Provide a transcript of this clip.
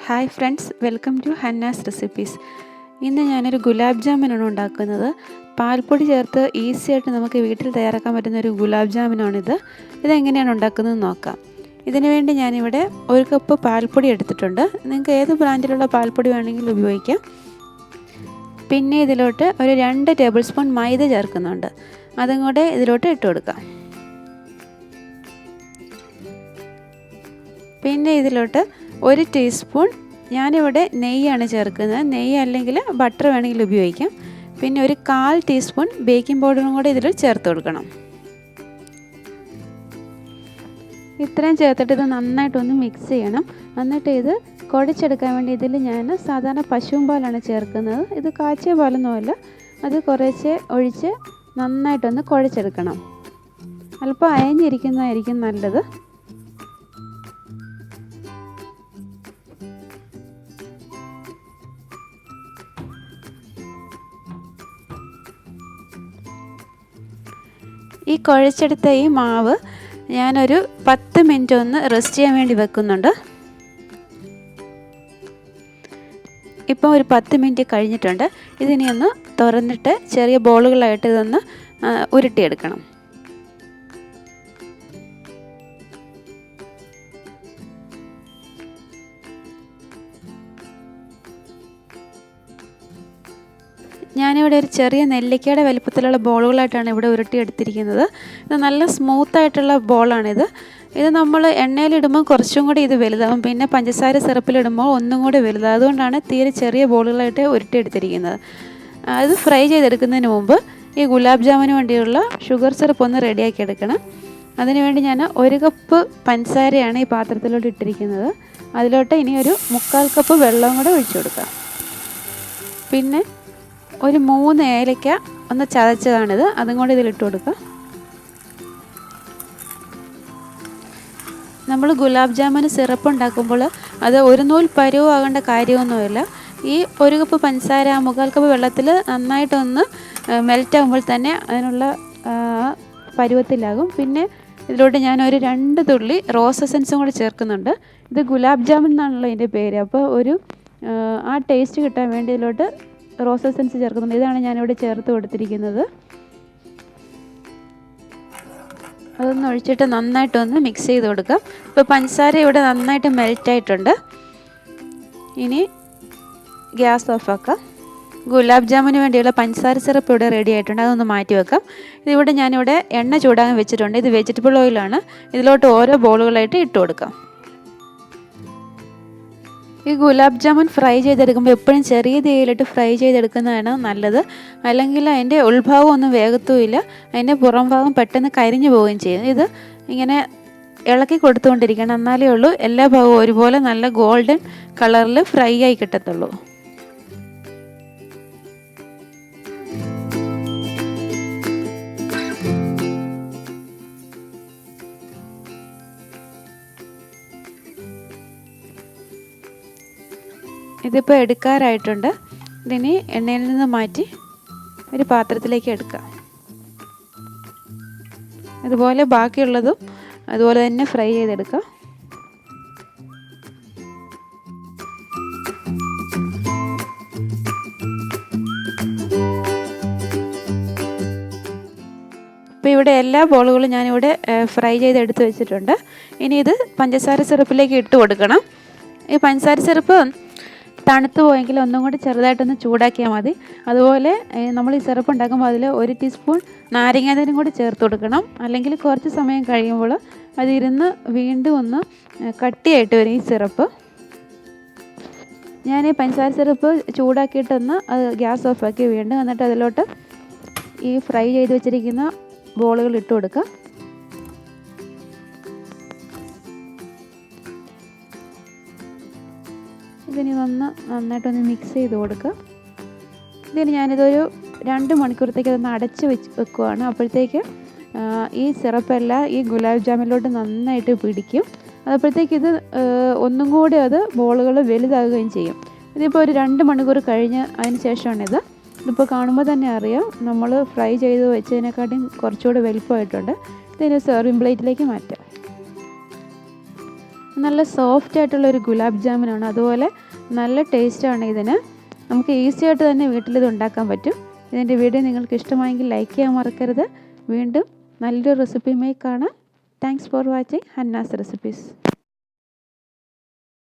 Hi friends, welcome to Hanna's recipes. ഇന്ന് ഞാനൊരു ഗുലാബ് ജാമുനാണ് ഉണ്ടാക്കുന്നത്. പാൽപ്പൊടി ചേർത്ത് ഈസി ആയിട്ട് നമുക്ക് വീട്ടിൽ തയ്യാറാക്കാൻ പറ്റുന്ന ഒരു ഗുലാബ് ജാമുനാണിത്. ഇതെങ്ങനെയാണ് ഉണ്ടാക്കുന്നതെന്ന് നോക്കാം. ഇതിനു വേണ്ടി ഞാനിവിടെ 1 കപ്പ് പാൽപ്പൊടി എടുത്തിട്ടുണ്ട്. നിങ്ങൾക്ക് ഏത് ബ്രാൻഡിലുള്ള പാൽപ്പൊടി വേണമെങ്കിലും ഉപയോഗിക്കാം. പിന്നെ ഇതിലോട്ട് ഒരു 2 ടേബിൾ സ്പൂൺ മൈദ ചേർക്കുന്നുണ്ട്. അതും കൂടെ ഇതിലോട്ട് ഇട്ട് കൊടുക്കാം. പിന്നെ ഇതിലോട്ട് 1 ടീസ്പൂൺ ഞാനിവിടെ നെയ്യാണ് ചേർക്കുന്നത്. നെയ്യ് അല്ലെങ്കിൽ ബട്ടർ വേണമെങ്കിൽ ഉപയോഗിക്കാം. പിന്നെ ഒരു 1/4 ടീസ്പൂൺ ബേക്കിംഗ് പൗഡറും കൂടെ ഇതിൽ ചേർത്ത് കൊടുക്കണം. ഇത്രയും ചേർത്തിട്ട് ഇത് നന്നായിട്ടൊന്ന് മിക്സ് ചെയ്യണം. എന്നിട്ട് ഇത് കുഴച്ചെടുക്കാൻ വേണ്ടി ഇതിൽ ഞാൻ സാധാരണ പശുവും പാലാണ് ചേർക്കുന്നത്. ഇത് കാച്ചിയ പാലൊന്നുമല്ല, അത് കുറേശ്ശെ ഒഴിച്ച് നന്നായിട്ടൊന്ന് കുഴച്ചെടുക്കണം. അല്പം അയഞ്ഞിരിക്കുന്നതായിരിക്കും നല്ലത്. ഈ കുഴച്ചെടുത്ത ഈ മാവ് ഞാനൊരു 10 മിനിറ്റ് ഒന്ന് റെസ്റ്റ് ചെയ്യാൻ വേണ്ടി വെക്കുന്നുണ്ട്. ഇപ്പോൾ ഒരു 10 മിനിറ്റ് കഴിഞ്ഞിട്ടുണ്ട്. ഇതിനി ഒന്ന് തുറന്നിട്ട് ചെറിയ ബോളുകളായിട്ട് ഇതൊന്ന് ഉരുട്ടിയെടുക്കണം. ഞാനിവിടെ ഒരു ചെറിയ നെല്ലിക്കയുടെ വലിപ്പത്തിലുള്ള ബോളുകളായിട്ടാണ് ഇവിടെ ഉരുട്ടിയെടുത്തിരിക്കുന്നത്. ഇത് നല്ല സ്മൂത്തായിട്ടുള്ള ബോളാണിത്. ഇത് നമ്മൾ എണ്ണയിലിടുമ്പോൾ കുറച്ചും കൂടി ഇത് വലുതാവും. പിന്നെ പഞ്ചസാര സിറപ്പിലിടുമ്പോൾ ഒന്നും കൂടി വലുതാവും. അതുകൊണ്ടാണ് തീരെ ചെറിയ ബോളുകളായിട്ട് ഉരുട്ടിയെടുത്തിരിക്കുന്നത്. ഇത് ഫ്രൈ ചെയ്തെടുക്കുന്നതിന് മുമ്പ് ഈ ഗുലാബ് ജാമുന് വേണ്ടിയുള്ള ഷുഗർ സിറപ്പ് ഒന്ന് റെഡിയാക്കി എടുക്കണം. അതിനുവേണ്ടി ഞാൻ 1 കപ്പ് പഞ്ചസാരയാണ് ഈ പാത്രത്തിലോട്ട് ഇട്ടിരിക്കുന്നത്. അതിലോട്ട് ഇനി ഒരു 1/4 കപ്പ് വെള്ളവും കൂടെ ഒഴിച്ചു കൊടുക്കാം. പിന്നെ ഒരു 3 ഏലക്ക ഒന്ന് ചതച്ചതാണിത്, അതും കൂടി ഇതിലിട്ട് കൊടുക്കുക. നമ്മൾ ഗുലാബ് ജാമുന് സിറപ്പ് ഉണ്ടാക്കുമ്പോൾ അത് ഒരു നൂൽ പരുവാകേണ്ട കാര്യമൊന്നുമില്ല. ഈ 1 കപ്പ് പഞ്ചസാര 1/4 കപ്പ് വെള്ളത്തിൽ നന്നായിട്ടൊന്ന് മെൽറ്റാകുമ്പോൾ തന്നെ അതിനുള്ള പരുവത്തിലാകും. പിന്നെ ഇതിലോട്ട് ഞാൻ ഒരു 2 തുള്ളി റോസ് എസൻസും കൂടി ചേർക്കുന്നുണ്ട്. ഇത് ഗുലാബ് ജാമുൻ എന്നാണല്ലോ ഇതിൻ്റെ പേര്. അപ്പോൾ ആ ടേസ്റ്റ് കിട്ടാൻ വേണ്ടി ഇതിലോട്ട് റോസ് എസൻസ് ചേർക്കുന്നുണ്ട്. ഇതാണ് ഞാനിവിടെ ചേർത്ത് കൊടുത്തിരിക്കുന്നത്. അതൊന്ന് ഒഴിച്ചിട്ട് നന്നായിട്ടൊന്ന് മിക്സ് ചെയ്ത് കൊടുക്കാം. ഇപ്പോൾ പഞ്ചസാര ഇവിടെ നന്നായിട്ട് മെൽറ്റായിട്ടുണ്ട്. ഇനി ഗ്യാസ് ഓഫാക്കാം. ഗുലാബ് ജാമുന് വേണ്ടിയുള്ള പഞ്ചസാര സിറപ്പ് ഇവിടെ റെഡി ആയിട്ടുണ്ട്. അതൊന്ന് മാറ്റി വെക്കാം. ഇതിവിടെ ഞാനിവിടെ എണ്ണ ചൂടാകാൻ വെച്ചിട്ടുണ്ട്. ഇത് വെജിറ്റബിൾ ഓയിലാണ്. ഇതിലോട്ട് ഓരോ ബോളുകളായിട്ട് ഇട്ട് കൊടുക്കാം. ഈ ഗുലാബ് ജാമുൻ ഫ്രൈ ചെയ്തെടുക്കുമ്പോൾ എപ്പോഴും ചെറിയ തീയിലിട്ട് ഫ്രൈ ചെയ്തെടുക്കുന്നതാണ് നല്ലത്. അല്ലെങ്കിൽ അതിൻ്റെ ഉൾഭാഗം ഒന്നും വേഗത്തുമില്ല, അതിൻ്റെ പുറം ഭാഗം പെട്ടെന്ന് കരിഞ്ഞു പോവുകയും ചെയ്യും. ഇത് ഇങ്ങനെ ഇളക്കി കൊടുത്തുകൊണ്ടിരിക്കണം. എന്നാലേ ഉള്ളൂ എല്ലാ ഭാഗവും ഒരുപോലെ നല്ല ഗോൾഡൻ കളറിൽ ഫ്രൈ ആയി കിട്ടത്തുള്ളൂ. ഇതിപ്പോൾ എടുക്കാറായിട്ടുണ്ട്. ഇതിനി എണ്ണയിൽ നിന്ന് മാറ്റി ഒരു പാത്രത്തിലേക്ക് എടുക്കാം. അതുപോലെ ബാക്കിയുള്ളതും അതുപോലെ തന്നെ ഫ്രൈ ചെയ്തെടുക്കാം. ഇപ്പോൾ ഇവിടെ എല്ലാ ബോളുകളും ഞാനിവിടെ ഫ്രൈ ചെയ്തെടുത്ത് വെച്ചിട്ടുണ്ട്. ഇനി ഇത് പഞ്ചസാര സിറപ്പിലേക്ക് ഇട്ട് കൊടുക്കണം. ഈ പഞ്ചസാര സിറപ്പ് തണുത്ത് പോയെങ്കിൽ ഒന്നും കൂടി ചെറുതായിട്ടൊന്ന് ചൂടാക്കിയാൽ മതി. അതുപോലെ നമ്മൾ ഈ സിറപ്പ് ഉണ്ടാക്കുമ്പോൾ അതിൽ 1 ടീസ്പൂൺ നാരങ്ങാനീരും കൂടി ചേർത്ത് കൊടുക്കണം. അല്ലെങ്കിൽ കുറച്ച് സമയം കഴിയുമ്പോൾ അതിരുന്ന് വീണ്ടും ഒന്ന് കട്ടിയായിട്ട് വരും ഈ സിറപ്പ്. ഞാൻ ഈ പഞ്ചസാര സിറപ്പ് ചൂടാക്കിയിട്ടൊന്ന് അത് ഗ്യാസ് ഓഫാക്കി വീണ്ടും, എന്നിട്ട് അതിലോട്ട് ഈ ഫ്രൈ ചെയ്ത് വെച്ചിരിക്കുന്ന ബോളുകൾ ഇട്ട് കൊടുക്കുക. ഇതിനി നന്നായിട്ടൊന്ന് മിക്സ് ചെയ്ത് കൊടുക്കുക. ഇതിന് ഞാനിതൊരു 2 മണിക്കൂറത്തേക്ക് അതൊന്ന് അടച്ച് വെക്കുവാണ്. അപ്പോഴത്തേക്ക് ഈ സിറപ്പെല്ലാം ഈ ഗുലാബ് ജാമുനിലോട്ട് നന്നായിട്ട് പിടിക്കും. അപ്പോഴത്തേക്ക് ഇത് ഒന്നും കൂടി അത് ബോളുകൾ വലുതാകുകയും ചെയ്യും. ഇതിപ്പോൾ ഒരു 2 മണിക്കൂർ കഴിഞ്ഞ് അതിന് ശേഷമാണിത്. ഇതിപ്പോൾ കാണുമ്പോൾ തന്നെ അറിയാം നമ്മൾ ഫ്രൈ ചെയ്ത് വെച്ചതിനെക്കാട്ടും കുറച്ചുകൂടി വലുപ്പമായിട്ടുണ്ട്. ഇതിന് സെർവിങ് പ്ലേറ്റിലേക്ക് മാറ്റാം. നല്ല സോഫ്റ്റ് ആയിട്ടുള്ളൊരു ഗുലാബ് ജാമുനാണ്. അതുപോലെ നല്ല ടേസ്റ്റാണ് ഇതിന്. നമുക്ക് ഈസി ആയിട്ട് തന്നെ വീട്ടിലിത് ഉണ്ടാക്കാൻ പറ്റും. ഇതിൻ്റെ വീഡിയോ നിങ്ങൾക്ക് ഇഷ്ടമായെങ്കിൽ ലൈക്ക് ചെയ്യാൻ മറക്കരുത്. വീണ്ടും നല്ലൊരു റെസിപ്പിയുമായി കാണാം. Thanks for watching Hanna's recipes.